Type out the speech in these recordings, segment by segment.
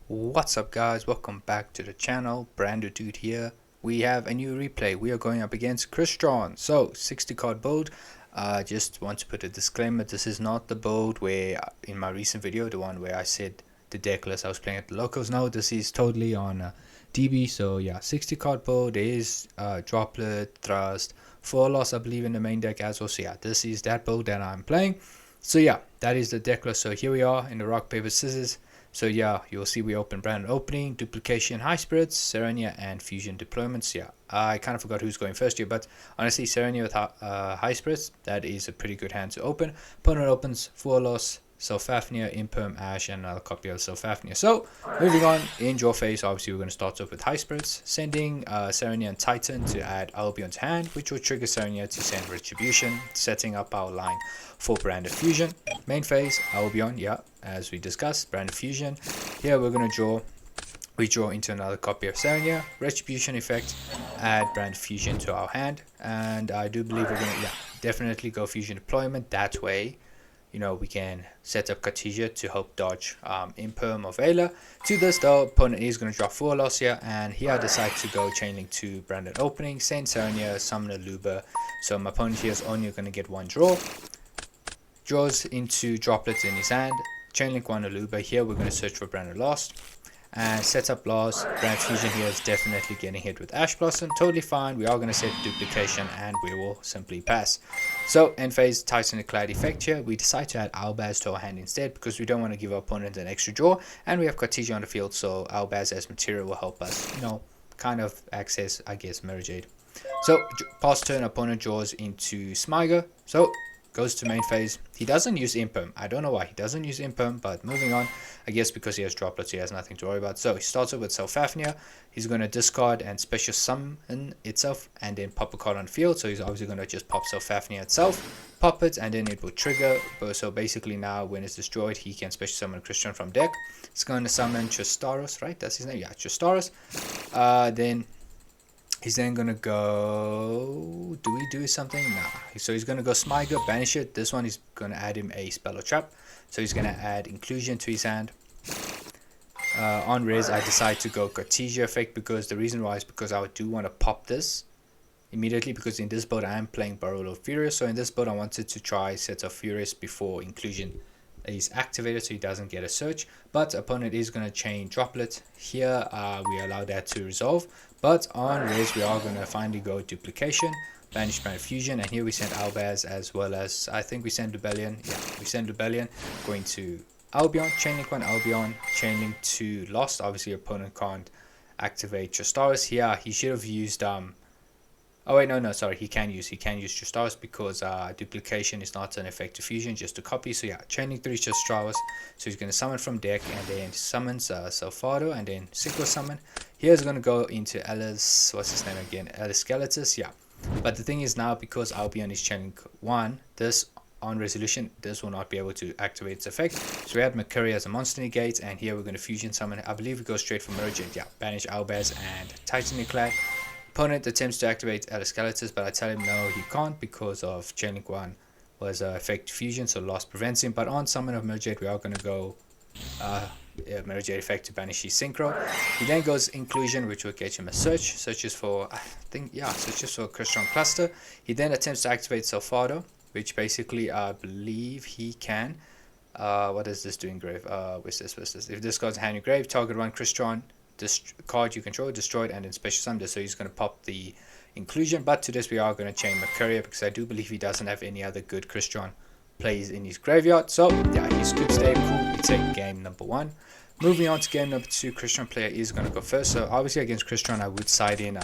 What's up guys, welcome back to the channel. Brando Dude here. We have a new replay. We are going up against Crystron. So 60 card build. Just want to put a disclaimer, this is not the build where in my recent video, the one where I said the deck list I was playing at the locals. No, this is totally on DB. So yeah, 60 card build. There is droplet, thrust, 4 loss I believe in the main deck as well. So yeah, this is that build that I'm playing. So yeah, that is the deck list. So here we are in the rock paper scissors. So yeah, you'll see we open brand opening, duplication, high spirits, Serenia, and fusion deployments. Yeah, I kind of forgot who's going first here, but honestly, Serenia with high spirits, that is a pretty good hand to open. Opponent opens 4 loss, Selfafnia, Imperm, Ash, and another copy of Selfafnia. So moving on, in draw phase, obviously we're going to start off with high spirits, sending Serenia and Titan to add Albion's hand, which will trigger Serenia to send Retribution, setting up our line for branded fusion. Main phase, Albion, yeah, as we discussed, branded fusion. Here we're going to draw into another copy of Serenia, Retribution effect, add brand fusion to our hand, and I do believe we're going to definitely go fusion deployment. That way, you know, we can set up Cartesia to help dodge Imperm of Ayla. To this though, opponent is going to drop 4 loss here, and here I decide to go Chainlink to branded opening, send Serenia, summon a Luba. So my opponent here is only going to get 1 draw. Draws into droplets in his hand, Chainlink 1 Aluba. Here we're going to search for Branded Lost and set up Lost. Brand Fusion here is definitely getting hit with Ash Blossom, totally fine. We are going to set duplication and we will simply pass. So end phase, Titan Clad effect here. We decide to add Albaz to our hand instead because we don't want to give our opponent an extra draw, and we have Cartesia on the field, so Albaz as material will help us, you know, kind of access, I guess, Mirror Jade. So pass turn, opponent draws into Smiger. So goes to main phase. He doesn't use Imperm. I don't know why he doesn't use Imperm, but moving on. I guess because he has droplets, he has nothing to worry about. So he starts off with Selfafnia. He's going to discard and special summon itself and then pop a card on the field. So he's obviously going to just pop Selfafnia itself, pop it, and then it will trigger. So basically now when it's destroyed, he can special summon Crystron from deck. It's going to summon Tristaros, right? That's his name? Yeah, Tristaros. Then he's then going to go, do we do something? Nah. So he's going to go Smiger, banish it. This one is going to add him a spell or trap. So he's going to add Inclusion to his hand. On res, I decide to go Cartesia effect because the reason why is because I do want to pop this immediately, because in this build I am playing Barrel of Furious. So in this build I wanted to try set of Furious before Inclusion is activated so he doesn't get a search, but opponent is going to chain droplet here. We allow that to resolve, but on res we are going to finally go duplication, banish brand fusion, and here we send Albaz as well as I think we send Rebellion. Yeah, we send Rebellion going to Albion, chainlink 1 Albion, chainlink 2 Lost. Obviously opponent can't activate Tristaris here. He should have used oh wait, no, sorry, he can use Tristaris because duplication is not an effective fusion, just a copy. So yeah, chaining 3 Tristaris. So he's going to summon from deck and then summons Sulfado and then Synchro summon. Here's going to go into Alice, what's his name again? Alice Skeletus, yeah. But the thing is now, because Albion is chaining 1, this on resolution, this will not be able to activate its effect. So we had Mercury as a monster negate, and here we're going to fusion summon. I believe we go straight for Mirror Jade, yeah. Banish Albaz and Titan Clad. Opponent attempts to activate Skeletus, but I tell him no, he can't because of Chainlink 1 was effect fusion, so loss prevents him. But on summon of Mirror Jade, we are going to go Mirror Jade effect to banish his Synchro. He then goes Inclusion, which will get him a search. Searches for, I think, yeah, searches for Crystron Cluster. He then attempts to activate Sulfado, which basically I believe he can. What does this do in grave? What's this? If this goes hand in grave, target 1 Crystron. This card you control destroyed and then special summon this, so he's going to pop the Inclusion. But to this we are going to chain Mercury because I do believe he doesn't have any other good Crystron plays in his graveyard. So yeah, he's good stay, cool. We take game number 1. Moving on to game number 2, Crystron player is going to go first. So obviously against Crystron I would side in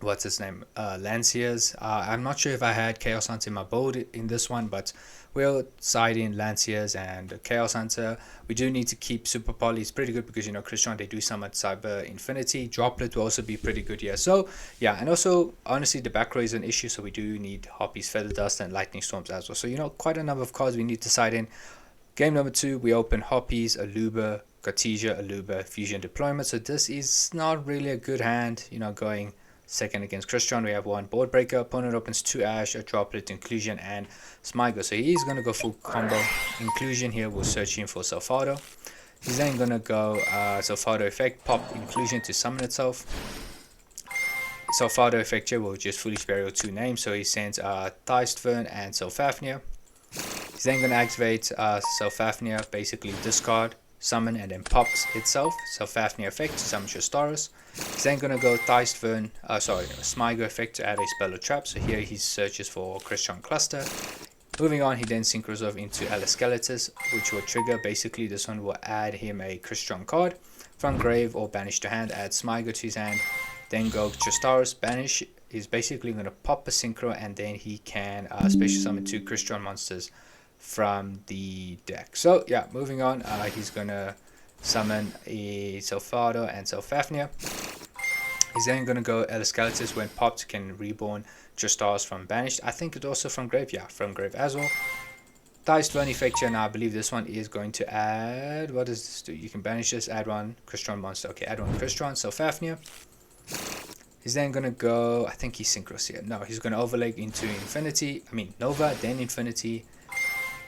what's his name, Lanciers. I'm not sure if I had Chaos Hunter in my build in this one, but we'll side in Lanciers and Chaos Hunter. We do need to keep Super Poly. It's pretty good because, you know, Crystron, they do summon Cyber Infinity. Droplet will also be pretty good here. So yeah, and also honestly the back row is an issue, so we do need Hoppy's Feather Dust and Lightning Storms as well. So, you know, quite a number of cards we need to side in. Game number 2, we open Hoppy's, Aluba, Cartesia, Aluba, Fusion Deployment. So this is not really a good hand, you know, going second against Crystron. We have 1 board breaker. Opponent opens 2 Ash, a droplet, Inclusion, and Smigo. So he's going to go full combo. Inclusion here will search him for Sulfado. He's then gonna go Sulfado effect, pop inclusion to summon itself. Sulfado effect here will just fully spare your 2 names, so he sends Thystvern and Sulfafnia. He's then gonna activate Sulfafnia, basically discard, summon, and then pops itself. Sulfafnia effect to summon Tristaris. He's then gonna go Thystvern, Smygo effect to add a spell or trap. So here he searches for Crystron cluster. Moving on, he then synchros off into Alaskeletus, which will trigger. Basically, this one will add him a Crystron card from grave or banish to hand. Add Smygo to his hand. Then go Tristaris, banish. He's basically going to pop a synchro, and then he can special summon 2 Crystron monsters from the deck. So yeah, moving on, he's going to summon a Sulfado and Sulfafnia. He's then going to go Alaskeletus. When popped, can reborn Tristaris from banished. I think it's also from grave. Yeah, from grave as well. Thystvern effect here. Now I believe this one is going to add, what does this do? You can banish this, add 1 Crystron monster. Okay, add 1 Crystron, Sulfafnia. He's then going to go, I think he's synchros here. No, he's going to overlay into Nova, then Infinity.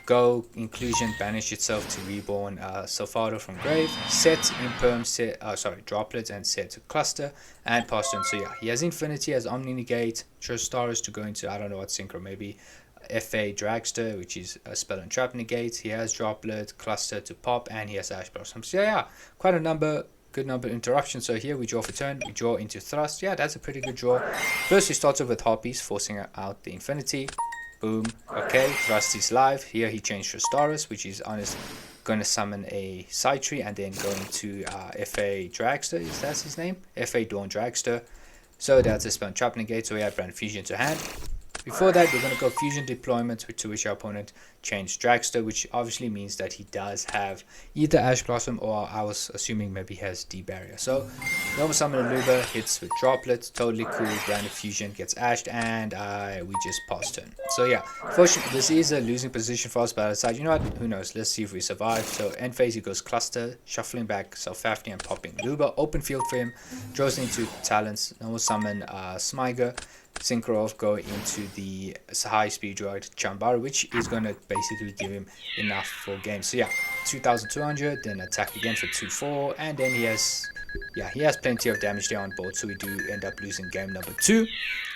Go inclusion, banish itself to reborn Sulfado from grave. Set imperm, droplets, and set cluster and pass turn. So yeah, he has Infinity, has Omni Negate, Tristaris to go into, I don't know what synchro, maybe FA Dragster, which is a spell and trap negate. He has droplet, cluster to pop, and he has Ash Blossom. So yeah, quite a good number of interruptions. So here we draw for turn, we draw into thrust. Yeah, that's a pretty good draw. First we start off with Harpies, forcing out the Infinity. Boom. Okay, thrust is live. Here he changed Tristaris, which is honest going to summon a side tree, and then going to FA Dragster. Is that his name? FA Dawn Dragster. So that's a spell and trap negate. So we have Brand Fusion to hand. Before that, we're going to go Fusion Deployment, to which our opponent changed Dragster, which obviously means that he does have either Ash Blossom, or I was assuming maybe he has D-Barrier. So, normal summon Aluba, hits with Droplet, totally cool, Brand of Fusion gets ashed, and we just pass turn. So yeah, fortunately, this is a losing position for us, but aside, you know what, who knows, let's see if we survive. So, end phase, he goes Cluster, shuffling back Sulfafnia and popping Aluba, open field for him, draws into Talents, normal summon Smygo, synchro off, go into the high speed droid Chambar, which is going to basically give him enough for game. So yeah, 2200, then attack again for 2-4, and then he has plenty of damage there on board, so we do end up losing game number 2.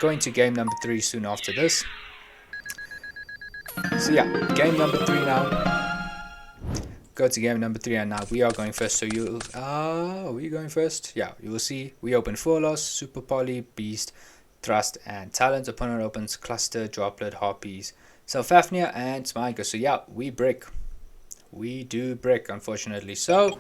Going to game number 3 soon after this. So yeah, game number 3 now. Go to game number 3, and now we are going first. So are we going first? Yeah, you will see we open 4 loss, Super Poly, Beast, Thrust, and Talent. Opponent opens Cluster, Droplet, Harpies, Sulfafnia, and Smygo. So yeah, we break. We do break, unfortunately. So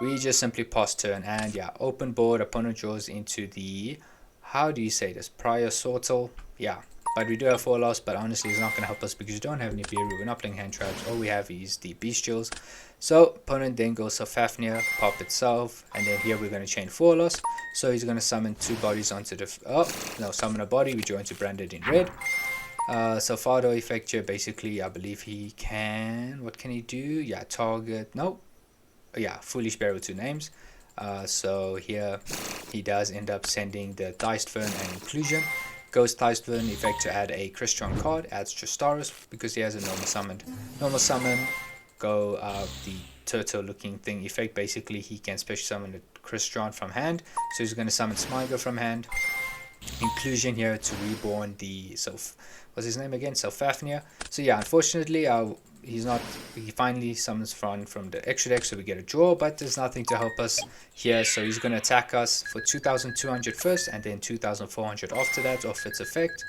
we just simply pass turn, and yeah, open board. Opponent draws into the, how do you say this, prior sortal. Yeah, but we do have 4 loss, but honestly it's not going to help us because we don't have any Beeru. We're not playing hand traps. All we have is the Bestials. So opponent then goes Sulfafnia, pop itself, and then here we're going to chain 4 loss. So he's going to summon 2 bodies onto the, summon a body, we draw into branded in red. Sulfado effect here, basically I believe he can, what can he do? Yeah, target, no, yeah, foolish barrel 2 names. So here he does end up sending the Thystvern and Inclusion. Goes Thystvern effect to add a Crystron card, adds Tristaris because he has a normal summon. Go the turtle looking thing effect, basically he can special summon a Crystron from hand, so he's going to summon Smygo from hand. Inclusion here to reborn the what's his name again, Sulfafnia. So yeah, unfortunately he finally summons from the extra deck, so we get a draw, but there's nothing to help us here. So he's going to attack us for 2200 first, and then 2400 after that off its effect,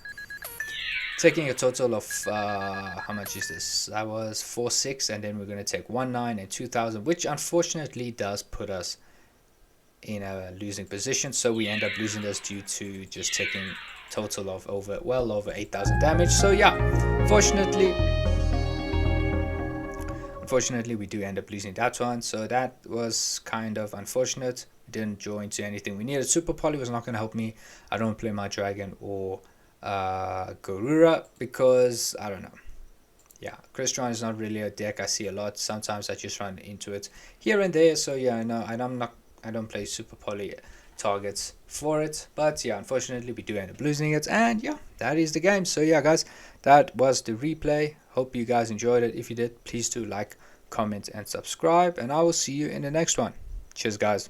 taking a total of how much is this? That was 4-6, and then we're going to take 1-9 and 2000, which unfortunately does put us in a losing position. So we end up losing this due to just taking total of well over 8000 damage. So yeah, unfortunately we do end up losing that one. So that was kind of unfortunate. We didn't draw into anything we needed. Super Poly was not going to help me. I don't play my dragon or Gorura because I don't know. Yeah, Crystron is not really a deck I see a lot. Sometimes I just run into it here and there. So yeah, no, I don't play Super Poly targets for it. But yeah, unfortunately we do end up losing it, and yeah, that is the game. So yeah guys, that was the replay. Hope you guys enjoyed it. If you did, please do like, comment, and subscribe, and I will see you in the next one. Cheers, guys.